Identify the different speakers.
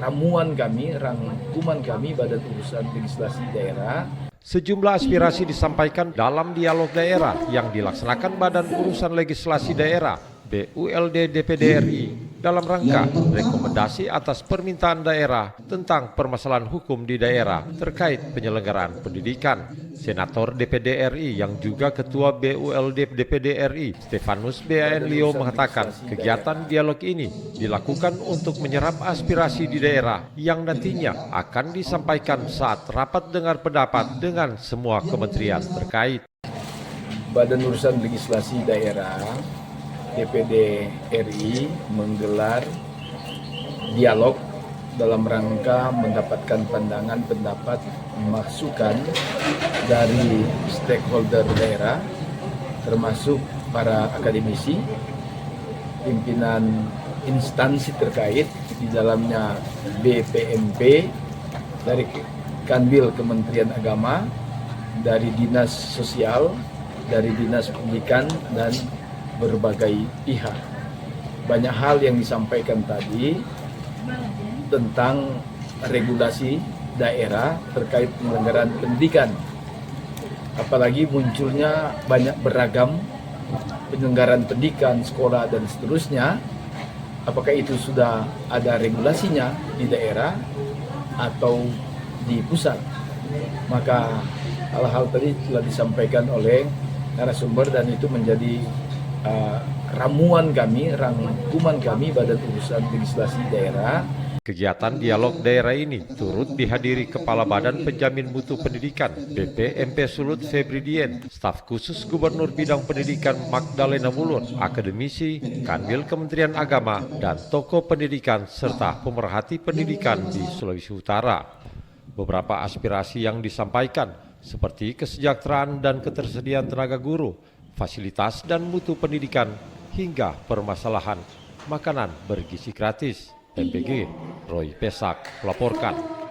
Speaker 1: ramuan kami, rangkuman kami Badan Urusan Legislasi Daerah.
Speaker 2: Sejumlah aspirasi disampaikan dalam dialog daerah yang dilaksanakan Badan Urusan Legislasi Daerah BULD DPD RI dalam rangka rekomendasi atas permintaan daerah tentang permasalahan hukum di daerah terkait penyelenggaraan pendidikan. Senator DPD RI yang juga Ketua BULD DPD RI Stefanus BAN Leo mengatakan kegiatan dialog ini dilakukan untuk menyerap aspirasi di daerah yang nantinya akan disampaikan saat rapat dengar pendapat dengan semua kementerian terkait.
Speaker 1: Badan Urusan Legislasi Daerah DPD RI menggelar dialog dalam rangka mendapatkan pandangan, pendapat, masukan dari stakeholder daerah, termasuk para akademisi, pimpinan instansi terkait, di dalamnya BPMP, dari Kanwil Kementerian Agama, dari Dinas Sosial, dari Dinas Pendidikan, dan berbagai pihak. Banyak hal yang disampaikan tadi tentang regulasi daerah terkait penyelenggaraan pendidikan. Apalagi munculnya banyak beragam penyelenggaraan pendidikan, sekolah, dan seterusnya. Apakah itu sudah ada regulasinya di daerah atau di pusat? Maka hal-hal tadi telah disampaikan oleh narasumber dan itu menjadi ramuan kami, rangkuman kami Badan Urusan Legislasi Daerah.
Speaker 2: Kegiatan dialog daerah ini turut dihadiri Kepala Badan Penjamin Mutu Pendidikan BPMP Sulut Febri Dien, staf khusus Gubernur Bidang Pendidikan Magdalena Mulun, akademisi, Kanwil Kementerian Agama, dan tokoh pendidikan serta pemerhati pendidikan di Sulawesi Utara. Beberapa aspirasi yang disampaikan seperti kesejahteraan dan ketersediaan tenaga guru, fasilitas dan mutu pendidikan, hingga permasalahan makanan bergizi gratis. MPG Roy Pesak melaporkan.